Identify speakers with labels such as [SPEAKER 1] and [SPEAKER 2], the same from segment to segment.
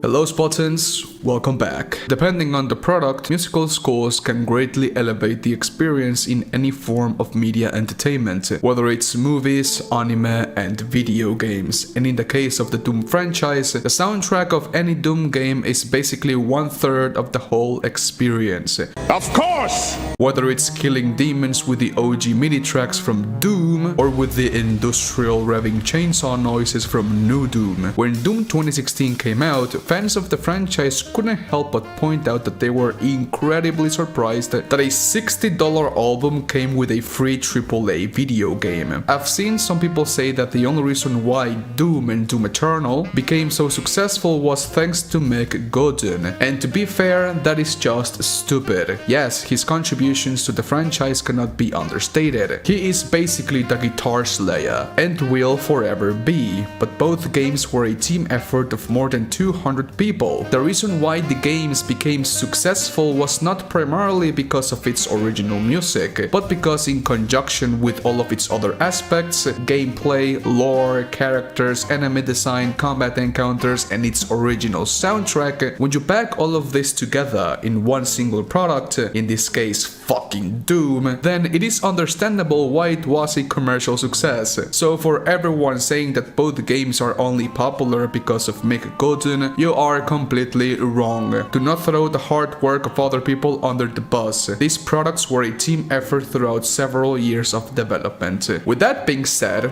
[SPEAKER 1] Hello Spartans, welcome back. Depending on the product, musical scores can greatly elevate the experience in any form of media entertainment, whether it's movies, anime, and video games. And in the case of the Doom franchise, the soundtrack of any Doom game is basically 1/3 of the whole experience.
[SPEAKER 2] Of course!
[SPEAKER 1] Whether it's killing demons with the OG MIDI tracks from Doom, or with the industrial revving chainsaw noises from New Doom. When Doom 2016 came out, fans of the franchise couldn't help but point out that they were incredibly surprised that a $60 album came with a free AAA video game. I've seen some people say that the only reason why Doom and Doom Eternal became so successful was thanks to Mick Gordon, and to be fair, that is just stupid. Yes, his contributions to the franchise cannot be understated. He is basically the Guitar Slayer, and will forever be, but both games were a team effort of more than 200 people. The reason why the games became successful was not primarily because of its original music, but because in conjunction with all of its other aspects, gameplay, lore, characters, enemy design, combat encounters, and its original soundtrack, when you pack all of this together in one single product, in this case fucking Doom, then it is understandable why it was a commercial success. So for everyone saying that both games are only popular because of Mick Gordon, you are completely wrong. Do not throw the hard work of other people under the bus. These products were a team effort throughout several years of development. With that being said,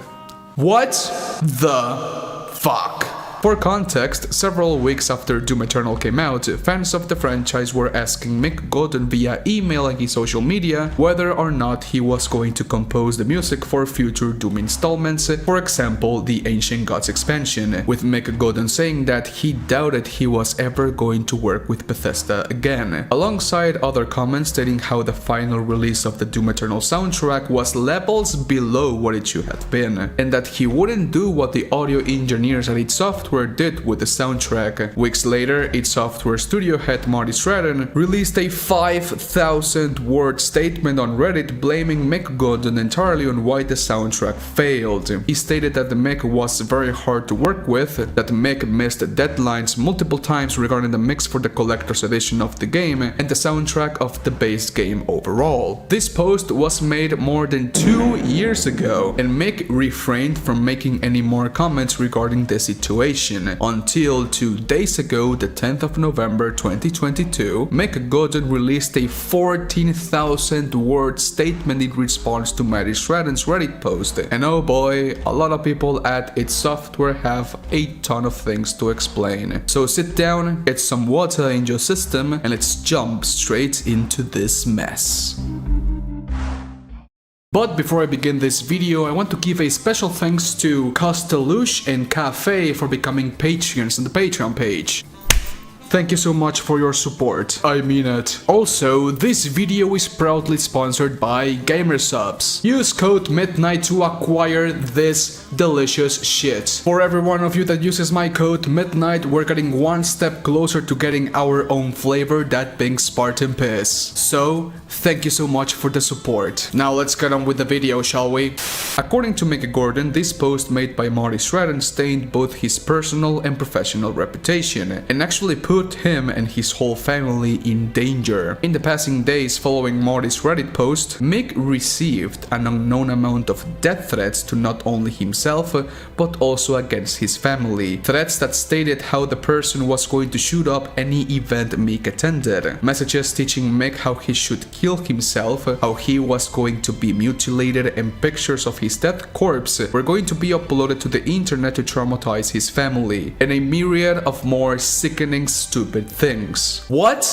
[SPEAKER 1] what the fuck? For context, several weeks after Doom Eternal came out, fans of the franchise were asking Mick Gordon via email and his social media whether or not he was going to compose the music for future Doom installments, for example, the Ancient Gods expansion, with Mick Gordon saying that he doubted he was ever going to work with Bethesda again, alongside other comments stating how the final release of the Doom Eternal soundtrack was levels below what it should have been, and that he wouldn't do what the audio engineers at id Software did with the soundtrack. Weeks later, id Software studio head Martty Stratton released a 5,000-word statement on Reddit blaming Mick Gordon entirely on why the soundtrack failed. He stated that the Mick was very hard to work with, that Mick missed deadlines multiple times regarding the mix for the collector's edition of the game and the soundtrack of the base game overall. This post was made more than 2 years ago, and Mick refrained from making any more comments regarding the situation. Until 2 days ago, the 10th of November 2022, Mick Gordon released a 14,000-word statement in response to Martty Stratton's Reddit post. And oh boy, a lot of people at id Software have a ton of things to explain. So sit down, get some water in your system, and let's jump straight into this mess. But before I begin this video, I want to give a special thanks to Castellush and Cafe for becoming Patreons on the Patreon page. Thank you so much for your support. I mean it. Also, this video is proudly sponsored by Gamersubs. Use code MIDNIGHT to acquire this delicious shit. For every one of you that uses my code MIDNIGHT, we're getting one step closer to getting our own flavor, that being Spartan Piss. So, thank you so much for the support. Now let's get on with the video, shall we? According to Mick Gordon, this post made by Martty Stratton stained both his personal and professional reputation, and actually put him and his whole family in danger. In the passing days following Marty's Reddit post, Mick received an unknown amount of death threats to not only himself, but also against his family. Threats that stated how the person was going to shoot up any event Mick attended. Messages teaching Mick how he should kill himself, how he was going to be mutilated, and pictures of his dead corpse were going to be uploaded to the internet to traumatize his family, and a myriad of more sickening stupid things. What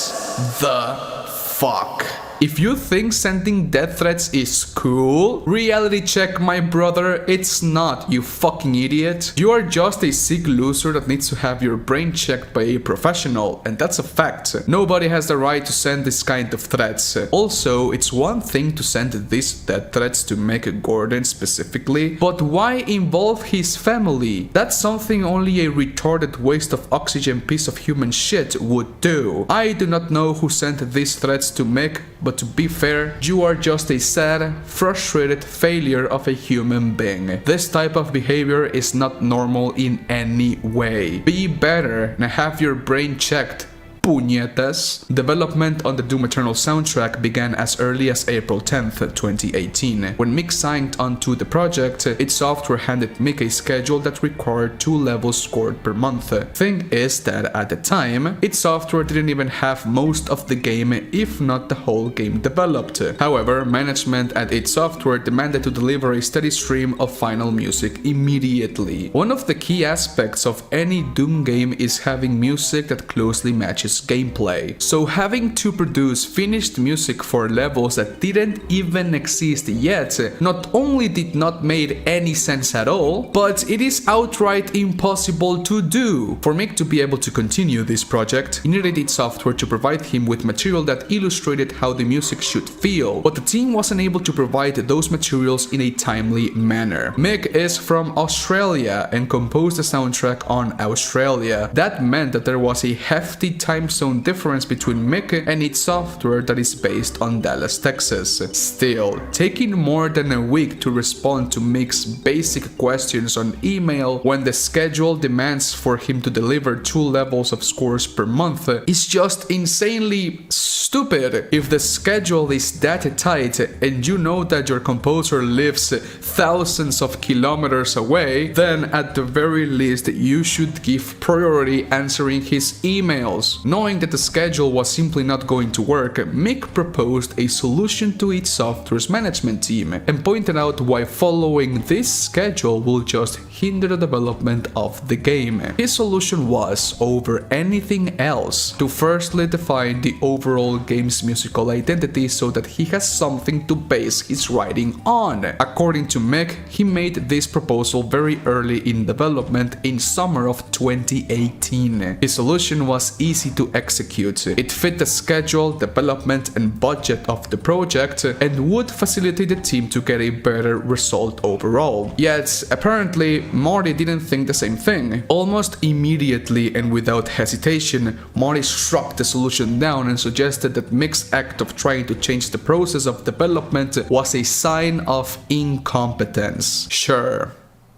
[SPEAKER 1] the fuck? If you think sending death threats is cool, reality check, my brother, it's not, you fucking idiot. You are just a sick loser that needs to have your brain checked by a professional, and that's a fact. Nobody has the right to send this kind of threats. Also, it's one thing to send these death threats to Mick Gordon specifically, but why involve his family? That's something only a retarded waste of oxygen piece of human shit would do. I do not know who sent these threats to Mick, but to be fair, you are just a sad, frustrated failure of a human being. This type of behavior is not normal in any way. Be better and have your brain checked. Puñetas. Development on the Doom Eternal soundtrack began as early as April 10th, 2018. When Mick signed onto the project, id Software handed Mick a schedule that required 2 levels scored per month. Thing is that at the time, id Software didn't even have most of the game, if not the whole game developed. However, management at id Software demanded to deliver a steady stream of final music immediately. One of the key aspects of any Doom game is having music that closely matches gameplay. So having to produce finished music for levels that didn't even exist yet not only did not make any sense at all, but it is outright impossible to do. For Mick to be able to continue this project, he needed id Software to provide him with material that illustrated how the music should feel, but the team wasn't able to provide those materials in a timely manner. Mick is from Australia and composed the soundtrack on Australia. That meant that there was a hefty time zone difference between Mick and id Software that is based on Dallas, Texas. Still, taking more than a week to respond to Mick's basic questions on email when the schedule demands for him to deliver 2 levels of scores per month is just insanely stupid. If the schedule is that tight and you know that your composer lives thousands of kilometers away, then at the very least you should give priority answering his emails. Knowing that the schedule was simply not going to work, Mick proposed a solution to id Software's management team and pointed out why following this schedule will just hinder the development of the game. His solution was, over anything else, to firstly define the overall game's musical identity so that he has something to base his writing on. According to Mick, he made this proposal very early in development in summer of 2018. His solution was easy to execute. It fit the schedule, development and budget of the project and would facilitate the team to get a better result overall. Yet, apparently, Marty didn't think the same thing. Almost immediately and without hesitation, Marty struck the solution down and suggested that Mick's act of trying to change the process of development was a sign of incompetence. Sure.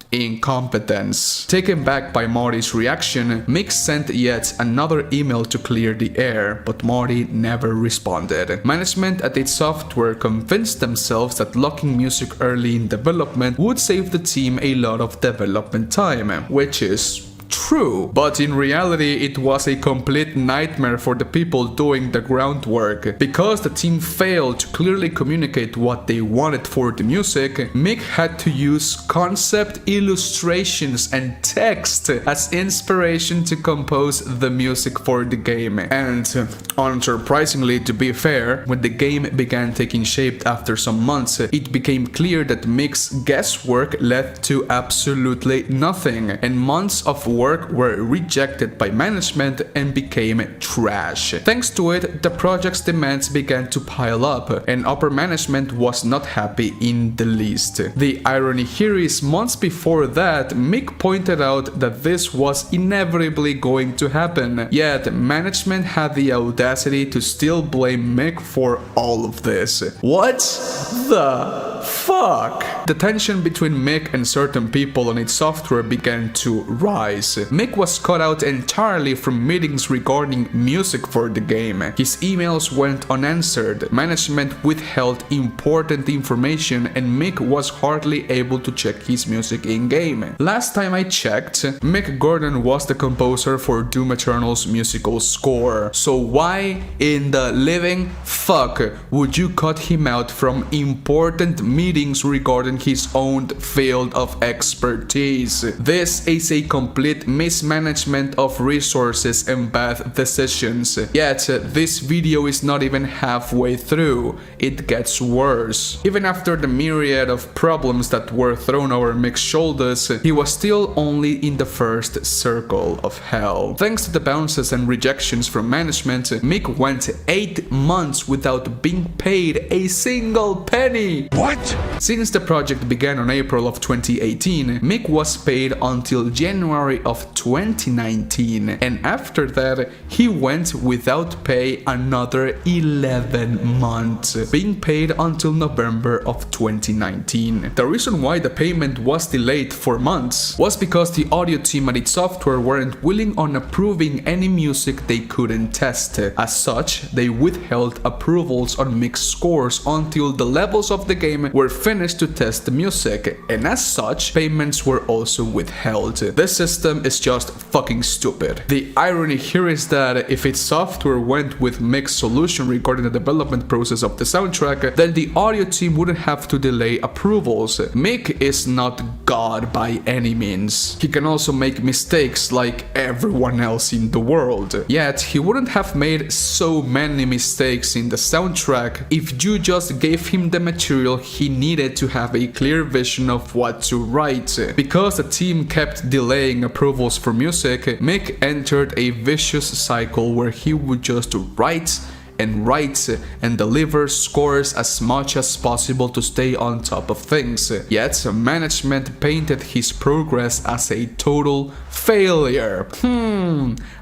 [SPEAKER 1] Incompetence. Taken back by Marty's reaction, Mick sent yet another email to clear the air, but Marty never responded. Management at id Software convinced themselves that locking music early in development would save the team a lot of development time, which is true, but in reality it was a complete nightmare for the people doing the groundwork. Because the team failed to clearly communicate what they wanted for the music, Mick had to use concept illustrations and text as inspiration to compose the music for the game. And unsurprisingly, to be fair, when the game began taking shape after some months, it became clear that Mick's guesswork led to absolutely nothing, and months of work were rejected by management and became trash. Thanks to it, the project's demands began to pile up, and upper management was not happy in the least. The irony here is, months before that, Mick pointed out that this was inevitably going to happen, yet management had the audacity to still blame Mick for all of this. What the fuck? The tension between Mick and certain people on id Software began to rise. Mick was cut out entirely from meetings regarding music for the game. His emails went unanswered, management withheld important information, and Mick was hardly able to check his music in-game. Last time I checked, Mick Gordon was the composer for Doom Eternal's musical score. So why in the living fuck would you cut him out from important meetings regarding his own field of expertise? This is a complete mismanagement of resources and bad decisions. Yet, this video is not even halfway through. It gets worse. Even after the myriad of problems that were thrown over Mick's shoulders, he was still only in the first circle of hell. Thanks to the bounces and rejections from management, Mick went 8 months without being paid a single penny. What?
[SPEAKER 2] What?
[SPEAKER 1] Since the project began on April of 2018, Mick was paid until January of 2019, and after that, he went without pay another 11 months, being paid until November of 2019. The reason why the payment was delayed for months was because the audio team at id Software weren't willing on approving any music they couldn't test. As such, they withheld approvals on Mick's scores until the levels of the game were finished to test the music, and as such, payments were also withheld. This system is just fucking stupid. The irony here is that if id Software went with Mick's solution regarding the development process of the soundtrack, then the audio team wouldn't have to delay approvals. Mick is not God by any means. He can also make mistakes like everyone else in the world. Yet, he wouldn't have made so many mistakes in the soundtrack if you just gave him the material he needed to have a clear vision of what to write. Because the team kept delaying approvals for music, Mick entered a vicious cycle where he would just write and deliver scores as much as possible to stay on top of things. Yet, management painted his progress as a total failure.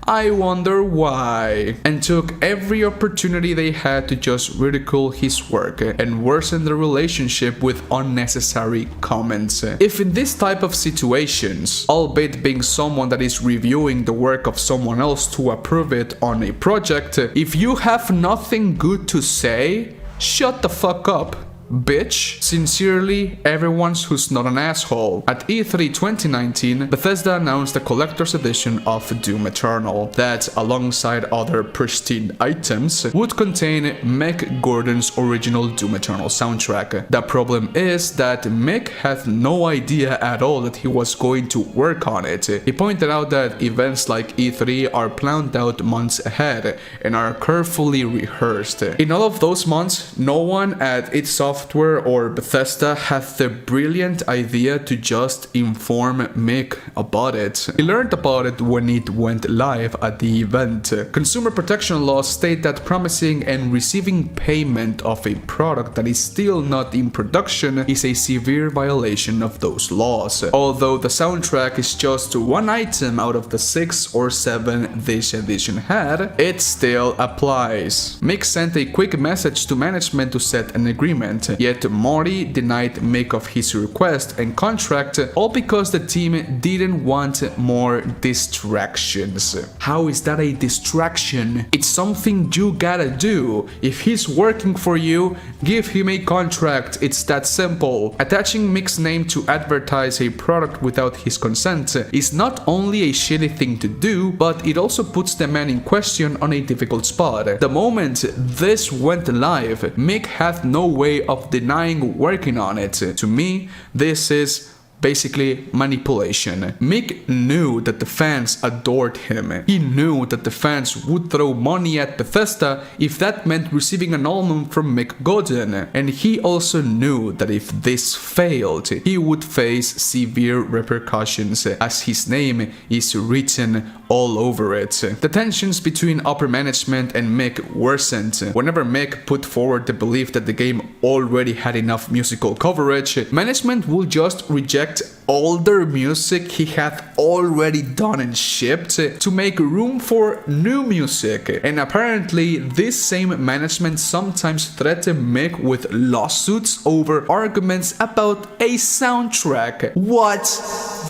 [SPEAKER 1] I wonder why. And took every opportunity they had to just ridicule his work and worsen the relationship with unnecessary comments. If in this type of situations, albeit being someone that is reviewing the work of someone else to approve it on a project, if you have nothing good to say, shut the fuck up, bitch. Sincerely, everyone who's not an asshole. At E3 2019, Bethesda announced the collector's edition of Doom Eternal that, alongside other pristine items, would contain Mick Gordon's original Doom Eternal soundtrack. The problem is that Mick had no idea at all that he was going to work on it. He pointed out that events like E3 are planned out months ahead and are carefully rehearsed. In all of those months, no one at id Software or Bethesda had the brilliant idea to just inform Mick about it. He learned about it when it went live at the event. Consumer protection laws state that promising and receiving payment of a product that is still not in production is a severe violation of those laws. Although the soundtrack is just one item out of the 6 or 7 this edition had, it still applies. Mick sent a quick message to management to set an agreement. Yet Martty denied Mick of his request and contract, all because the team didn't want more distractions. How is that a distraction? It's something you gotta do. If he's working for you, give him a contract. It's that simple. Attaching Mick's name to advertise a product without his consent is not only a shitty thing to do, but it also puts the man in question on a difficult spot. The moment this went live, Mick had no way of denying working on it. To me, this is basically manipulation. Mick knew that the fans adored him. He knew that the fans would throw money at Bethesda if that meant receiving an album from Mick Gordon. And he also knew that if this failed, he would face severe repercussions as his name is written all over it. The tensions between upper management and Mick worsened. Whenever Mick put forward the belief that the game already had enough musical coverage, management would just reject older music he had already done and shipped to make room for new music. And apparently this same management sometimes threatened Mick with lawsuits over arguments about a soundtrack. What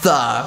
[SPEAKER 1] the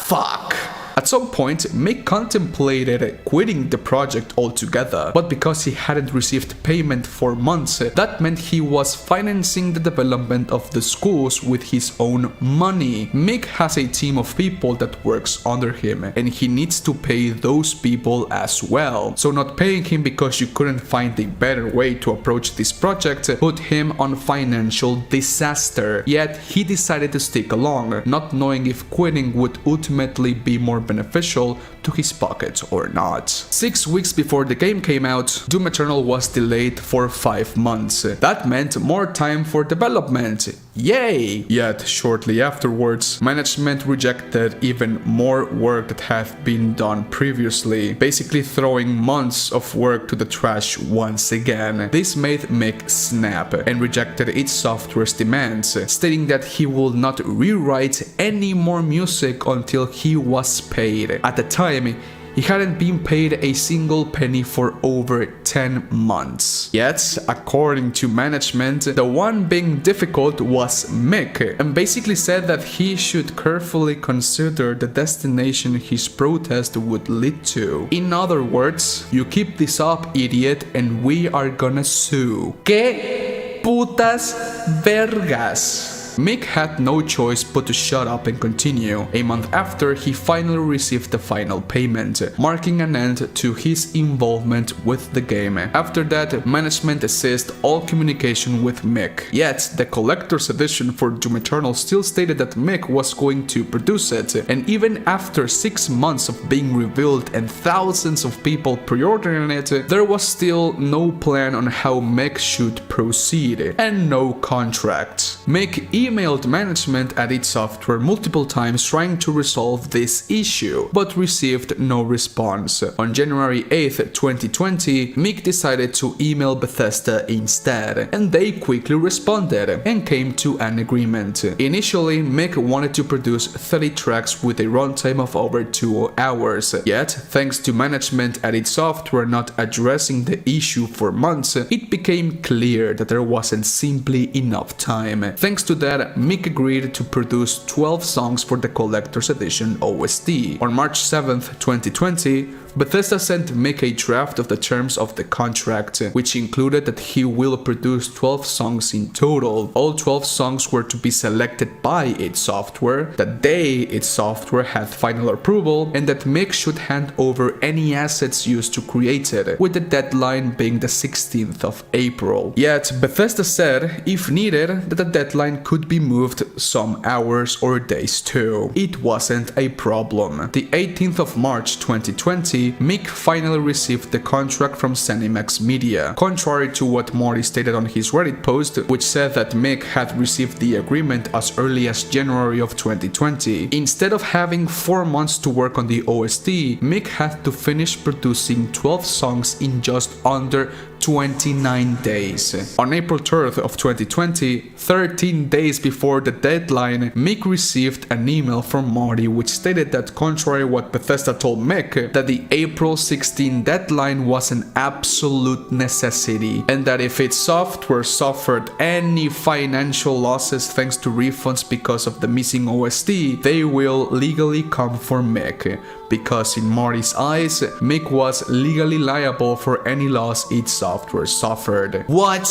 [SPEAKER 1] fuck? At some point, Mick contemplated quitting the project altogether, but because he hadn't received payment for months, that meant he was financing the development of the schools with his own money. Mick has a team of people that works under him, and he needs to pay those people as well. So not paying him because you couldn't find a better way to approach this project put him on financial disaster. Yet he decided to stick along, not knowing if quitting would ultimately be more beneficial to his pocket or not. 6 weeks before the game came out, Doom Eternal was delayed for 5 months. That meant more time for development. Yay! Yet shortly afterwards, management rejected even more work that had been done previously, basically throwing months of work to the trash once again. This made Mick snap and rejected its software's demands, stating that he would not rewrite any more music until he was paid. At the time, he hadn't been paid a single penny for over 10 months. Yet, according to management, the one being difficult was Mick, and basically said that he should carefully consider the destination his protest would lead to. In other words, you keep this up, idiot, and we are gonna sue. ¿Qué putas vergas? Mick had no choice but to shut up and continue. A month after, he finally received the final payment, marking an end to his involvement with the game. After that, management ceased all communication with Mick. Yet, the collector's edition for Doom Eternal still stated that Mick was going to produce it, and even after 6 months of being revealed and thousands of people pre-ordering it, there was still no plan on how Mick should proceed, and no contract. Mick emailed management at id Software multiple times trying to resolve this issue, but received no response. On January 8, 2020, Mick decided to email Bethesda instead, and they quickly responded and came to an agreement. Initially, Mick wanted to produce 30 tracks with a runtime of over 2 hours, yet thanks to management at id Software not addressing the issue for months, it became clear that there wasn't simply enough time. Thanks to that, Mick agreed to produce 12 songs for the Collector's Edition OST. On March 7, 2020, Bethesda sent Mick a draft of the terms of the contract, which included that he will produce 12 songs in total. All 12 songs were to be selected by id Software, that id Software had final approval, and that Mick should hand over any assets used to create it, with the deadline being the 16th of April. Yet, Bethesda said, if needed, that the deadline could be moved some hours or days too. It wasn't a problem. The 18th of March 2020, Mick finally received the contract from Zenimax Media. Contrary to what Martty stated on his Reddit post, which said that Mick had received the agreement as early as January of 2020, instead of having 4 months to work on the OST, Mick had to finish producing 12 songs in just under 29 days. On April 3rd of 2020, 13 days before the deadline, Mick received an email from Martty which stated that, contrary to what Bethesda told Mick, that the April 16 deadline was an absolute necessity, and that if its software suffered any financial losses thanks to refunds because of the missing OST, they will legally come for Mick. Because in Marty's eyes, Mick was legally liable for any loss id Software suffered. What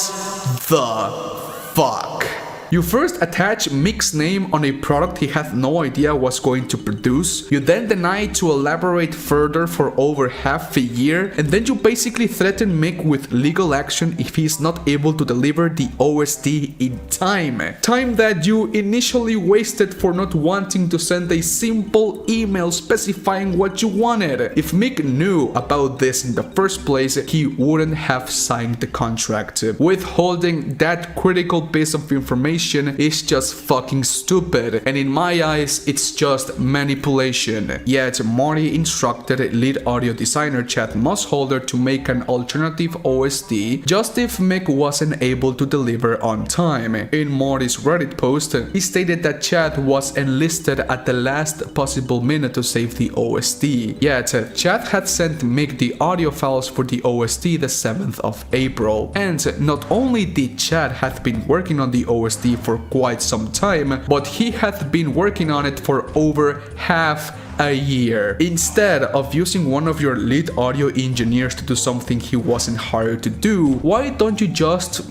[SPEAKER 1] the fuck? You first attach Mick's name on a product he had no idea was going to produce, you then deny to elaborate further for over half a year, and then you basically threaten Mick with legal action if he is not able to deliver the OST in time. Time that you initially wasted for not wanting to send a simple email specifying what you wanted. If Mick knew about this in the first place, he wouldn't have signed the contract. Withholding that critical piece of information is just fucking stupid, and in my eyes it's just manipulation. Yet Martty instructed lead audio designer Chad Mossholder to make an alternative OST just if Mick wasn't able to deliver on time. In Marty's Reddit post, he stated that Chad was enlisted at the last possible minute to save the OST. Yet Chad had sent Mick the audio files for the OST the 7th of April, and not only did Chad have been working on the OST for quite some time, but he had been working on it for over half a year. Instead of using one of your lead audio engineers to do something he wasn't hired to do, why don't you just,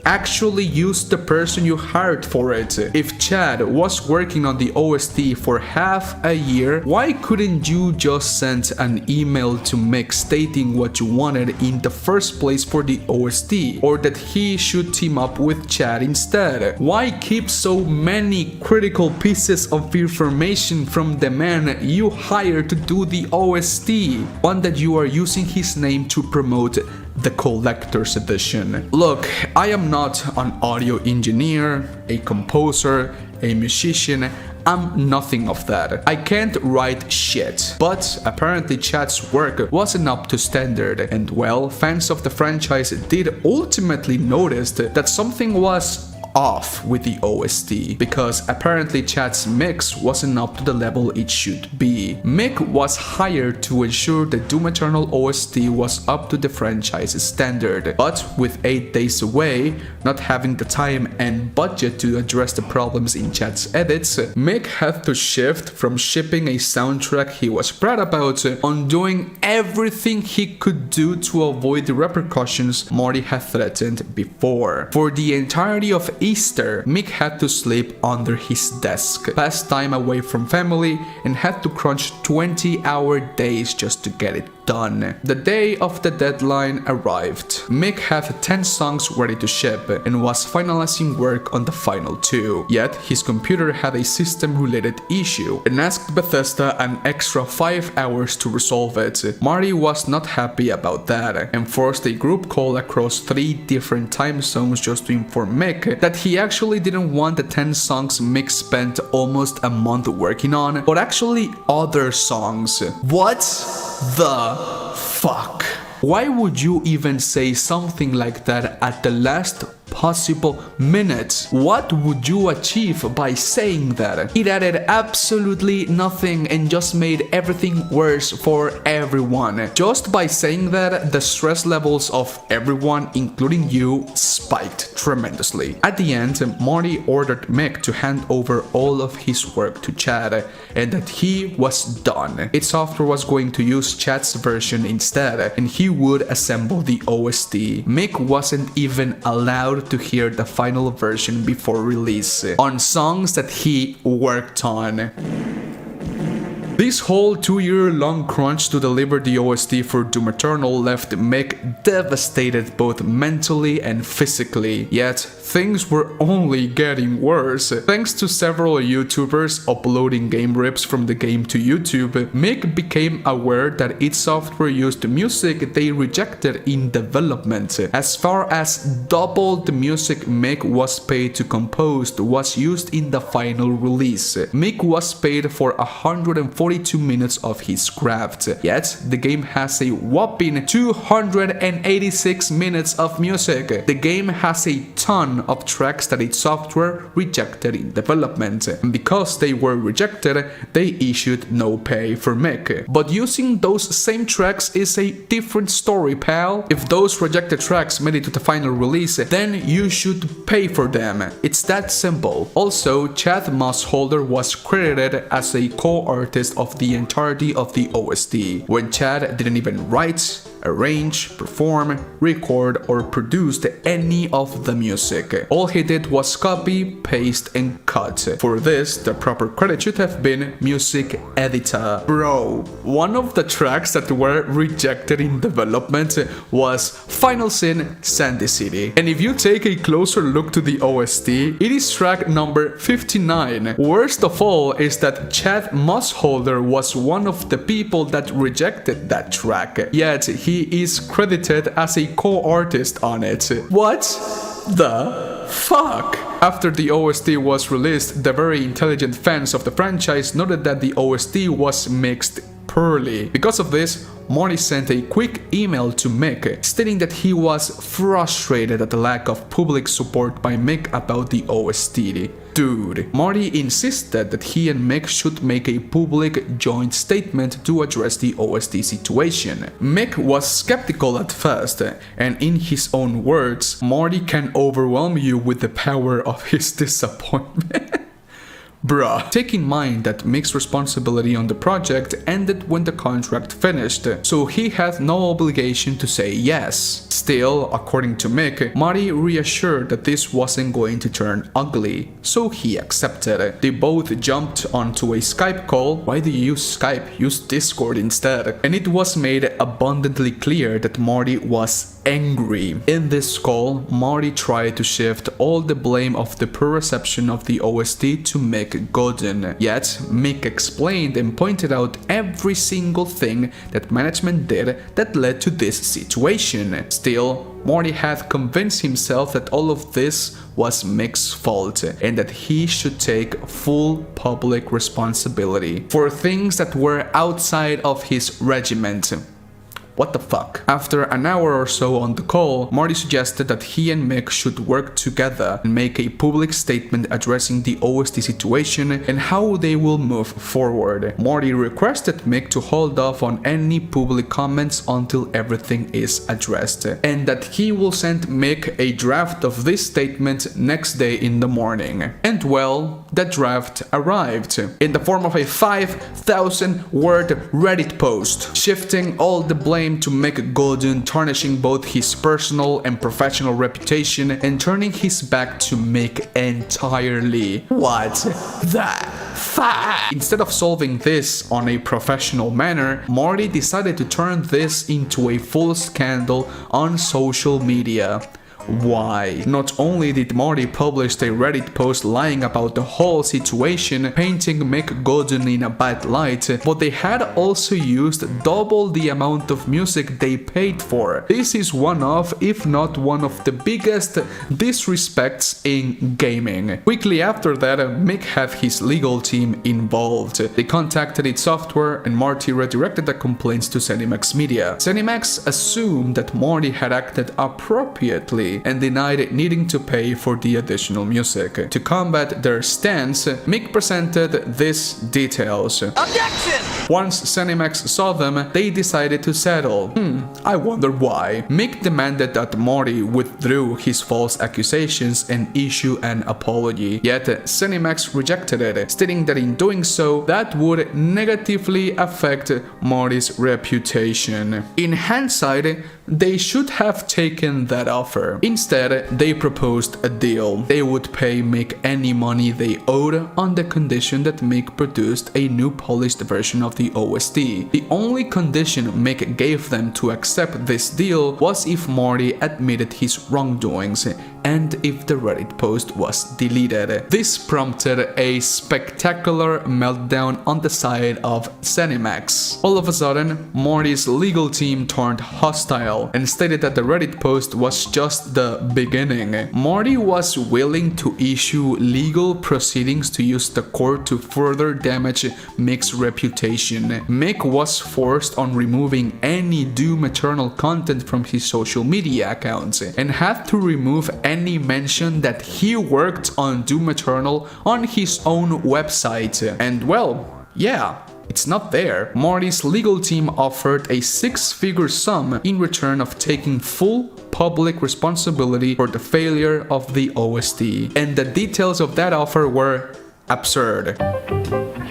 [SPEAKER 1] actually use the person you hired for it? If Chad was working on the OST for half a year, why couldn't you just send an email to Mick stating what you wanted in the first place for the OST, or that he should team up with Chad instead? Why keep so many critical pieces of information from the the man you hired to do the OST, one that you are using his name to promote the collector's edition. Look, I am not an audio engineer, a composer, a musician. I'm nothing of that. I can't write shit. But apparently Chad's work wasn't up to standard, and well, fans of the franchise did ultimately notice that something was off with the OST, because apparently Chad's mix wasn't up to the level it should be. Mick was hired to ensure the Doom Eternal OST was up to the franchise's standard, but with 8 days away, not having the time and budget to address the problems in Chad's edits, Mick had to shift from shipping a soundtrack he was proud about on doing everything he could do to avoid the repercussions Marty had threatened before. For the entirety of Easter, Mick had to sleep under his desk, pass time away from family, and had to crunch 20-hour days just to get it done. The day of the deadline arrived. Mick had 10 songs ready to ship and was finalizing work on the final 2. Yet his computer had a system-related issue and asked Bethesda an extra 5 hours to resolve it. Marty was not happy about that and forced a group call across 3 different time zones just to inform Mick that he actually didn't want the 10 songs Mick spent almost a month working on, but actually other songs. What the fuck? Why would you even say something like that at the last possible minute? What would you achieve by saying that? It added absolutely nothing and just made everything worse for everyone. Just by saying that, the stress levels of everyone, including you, spiked tremendously. At the end, Marty ordered Mick to hand over all of his work to Chad and that he was done. Its software was going to use Chad's version instead, and he would assemble the OST. Mick wasn't even allowed to hear the final version before release on songs that he worked on. This whole 2-year-long crunch to deliver the OST for Doom Eternal left Mick devastated both mentally and physically, yet things were only getting worse. Thanks to several YouTubers uploading game rips from the game to YouTube, Mick became aware that its software used music they rejected in development. As far as double the music Mick was paid to compose was used in the final release. Mick was paid for 142 minutes of his craft, yet the game has a whopping 286 minutes of music. The game has a ton of tracks that its software rejected in development, and because they were rejected, they issued no pay for Mick. But using those same tracks is a different story, pal. If those rejected tracks made it to the final release, then you should pay for them. It's that simple. Also, Chad Mossholder was credited as a co-artist of the entirety of the OST, when Chad didn't even write, arrange, perform, record, or produce any of the music. All he did was copy, paste, and cut. For this, the proper credit should have been music editor. Bro, one of the tracks that were rejected in development was Final Sin Sandy City. And if you take a closer look to the OST, it is track number 59. Worst of all is that Chad Mossholder was one of the people that rejected that track, yet he is credited as a co-artist on it. What the fuck? After the OST was released, the very intelligent fans of the franchise noted that the OST was mixed poorly. Because of this, Marty sent a quick email to Mick stating that he was frustrated at the lack of public support by Mick about the OST. Dude, Marty insisted that he and Mick should make a public joint statement to address the OST situation. Mick was skeptical at first, and in his own words, Marty can overwhelm you with the power of his disappointment. Bruh. Take in mind that Mick's responsibility on the project ended when the contract finished, so he had no obligation to say yes. Still, according to Mick, Marty reassured that this wasn't going to turn ugly, so he accepted. They both jumped onto a Skype call. Why do you use Skype? Use Discord instead. And it was made abundantly clear that Marty was angry. In this call, Martty tried to shift all the blame of the poor reception of the OST to Mick Gordon. Yet, Mick explained and pointed out every single thing that management did that led to this situation. Still, Martty had convinced himself that all of this was Mick's fault and that he should take full public responsibility for things that were outside of his regiment. What the fuck? After an hour or so on the call, Martty suggested that he and Mick should work together and make a public statement addressing the OST situation and how they will move forward. Martty requested Mick to hold off on any public comments until everything is addressed, and that he will send Mick a draft of this statement next day in the morning. And well, the draft arrived in the form of a 5,000 word Reddit post, shifting all the blame to Mick Gordon, tarnishing both his personal and professional reputation and turning his back to Mick entirely. What the fuck? Instead of solving this on a professional manner, Martty decided to turn this into a full scandal on social media. Why? Not only did Martty publish a Reddit post lying about the whole situation, painting Mick Gordon in a bad light, but they had also used double the amount of music they paid for. This is one of, if not one of the biggest disrespects in gaming. Quickly after that, Mick had his legal team involved. They contacted its software and Martty redirected the complaints to ZeniMax Media. ZeniMax assumed that Martty had acted appropriately and denied needing to pay for the additional music. To combat their stance, Mick presented these details. Objection! Once ZeniMax saw them, they decided to settle. I wonder why. Mick demanded that Martty withdrew his false accusations and issue an apology. Yet ZeniMax rejected it, stating that in doing so, that would negatively affect Martty's reputation. In hindsight, they should have taken that offer. Instead, they proposed a deal. They would pay Mick any money they owed on the condition that Mick produced a new polished version of the OST. The only condition Mick gave them to accept this deal was if Martty admitted his wrongdoings and if the Reddit post was deleted. This prompted a spectacular meltdown on the side of ZeniMax. All of a sudden, Martty's legal team turned hostile and stated that the Reddit post was just the beginning. Martty was willing to issue legal proceedings to use the court to further damage Mick's reputation. Mick was forced on removing any Doom Eternal content from his social media accounts and had to remove any mention that he worked on Doom Eternal on his own website. And well, yeah, it's not there. Martty's legal team offered a six-figure sum in return of taking full public responsibility for the failure of the OST. And the details of that offer were absurd.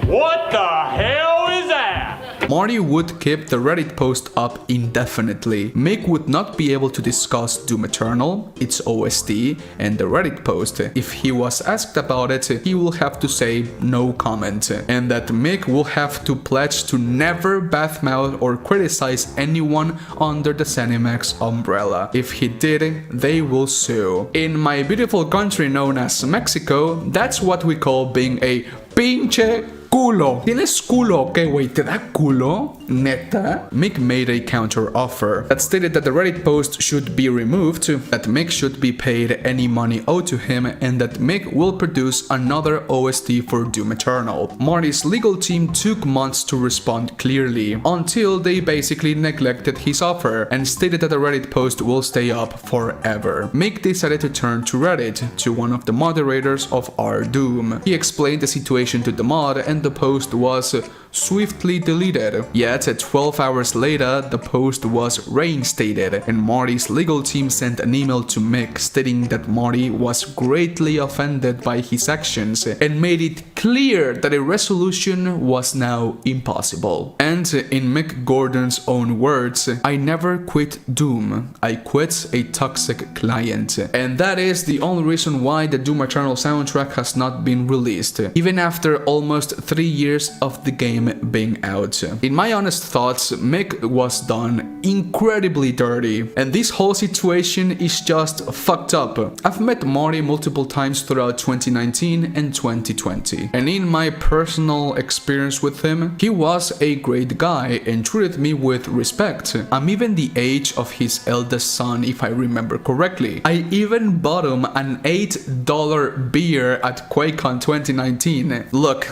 [SPEAKER 2] What the hell is that?
[SPEAKER 1] Martty would keep the Reddit post up indefinitely. Mick would not be able to discuss Doom Eternal, its OST, and the Reddit post. If he was asked about it, he will have to say no comment, and that Mick will have to pledge to never badmouth or criticize anyone under the ZeniMax umbrella. If he did, they will sue. In my beautiful country known as Mexico, that's what we call being a pinche culo. ¿Tienes culo o qué, güey? ¿Te da culo? Neta? Mick made a counter offer that stated that the Reddit post should be removed, that Mick should be paid any money owed to him, and that Mick will produce another OST for Doom Eternal. Martty's legal team took months to respond clearly, until they basically neglected his offer and stated that the Reddit post will stay up forever. Mick decided to turn to Reddit, to one of the moderators of our Doom. He explained the situation to the mod, and the post was swiftly deleted. Yet 12 hours later, the post was reinstated, and Martty's legal team sent an email to Mick stating that Martty was greatly offended by his actions and made it clear that a resolution was now impossible. And in Mick Gordon's own words, "I never quit Doom, I quit a toxic client." And that is the only reason why the Doom Eternal soundtrack has not been released, even after almost 3 years of the game him being out. In my honest thoughts, Mick was done incredibly dirty, and this whole situation is just fucked up. I've met Marty multiple times throughout 2019 and 2020, and in my personal experience with him, he was a great guy and treated me with respect. I'm even the age of his eldest son, if I remember correctly. I even bought him an $8 beer at QuakeCon 2019. Look,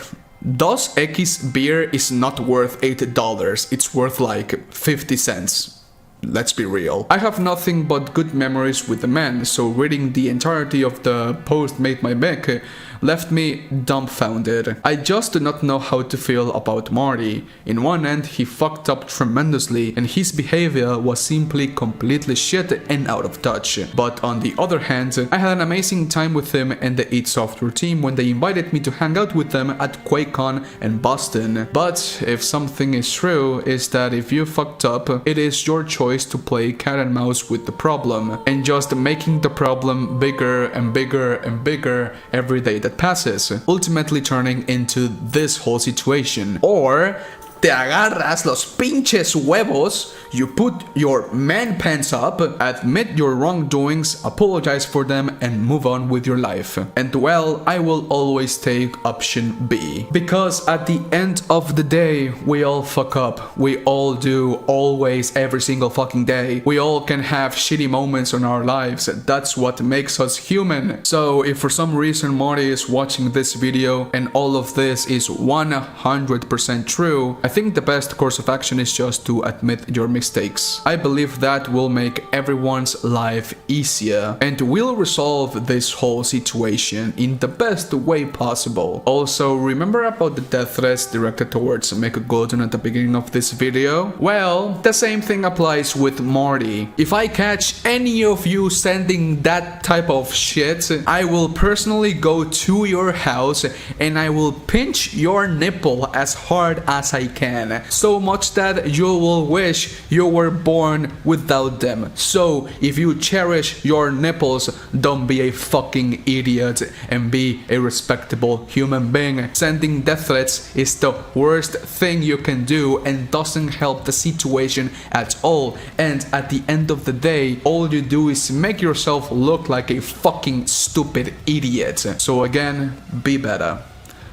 [SPEAKER 1] Dos Equis beer is not worth $8, it's worth like 50 cents. Let's be real. I have nothing but good memories with the man, so reading the entirety of the post made by Mick left me dumbfounded. I just do not know how to feel about Marty. In one end, he fucked up tremendously and his behavior was simply completely shit and out of touch. But on the other hand, I had an amazing time with him and the id Software team when they invited me to hang out with them at QuakeCon in Boston. But if something is true, is that if you fucked up, it is your choice to play cat and mouse with the problem and just making the problem bigger and bigger and bigger every day that passes, ultimately turning into this whole situation. Or te agarras los pinches huevos, you put your man pants up, admit your wrongdoings, apologize for them, and move on with your life. And well, I will always take option B. Because at the end of the day, we all fuck up. We all do, always, every single fucking day. We all can have shitty moments in our lives. That's what makes us human. So if for some reason Marty is watching this video and all of this is 100% true, I think the best course of action is just to admit your mistakes. I believe that will make everyone's life easier and will resolve this whole situation in the best way possible. Also, remember about the death threats directed towards Mick Gordon at the beginning of this video? Well, the same thing applies with Marty. If I catch any of you sending that type of shit, I will personally go to your house and I will pinch your nipple as hard as I can. So much that you will wish you were born without them. So if you cherish your nipples, don't be a fucking idiot and be a respectable human being. Sending death threats is the worst thing you can do and doesn't help the situation at all. And at the end of the day, all you do is make yourself look like a fucking stupid idiot. So again, be better.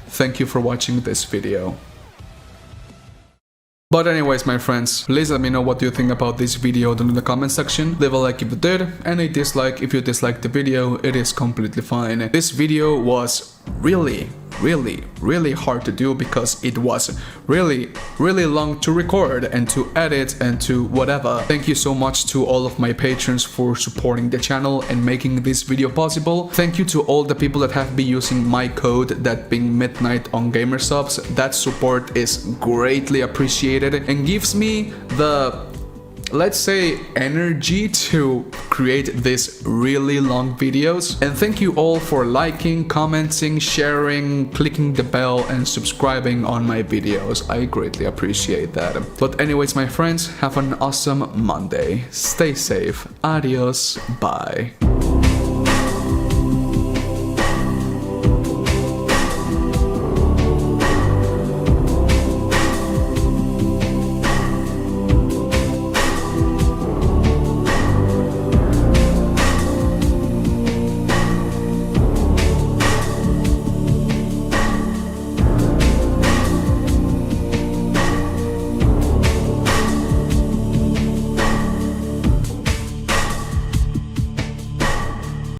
[SPEAKER 1] Thank you for watching this video. But anyways, my friends, please let me know what you think about this video down in the comment section. Leave a like if you did, and a dislike if you disliked the video. It is completely fine. This video was really hard to do because it was really long to record and to edit and to whatever. Thank you so much to all of my patrons for supporting the channel and making this video possible. Thank you to all the people that have been using my code, that being midnight on Gamersubs. That support is greatly appreciated and gives me the, let's say, energy to create these really long videos. And thank you all for liking, commenting, sharing, clicking the bell and subscribing on my videos. I greatly appreciate that. But anyways, my friends, have an awesome Monday. Stay safe. Adios. Bye.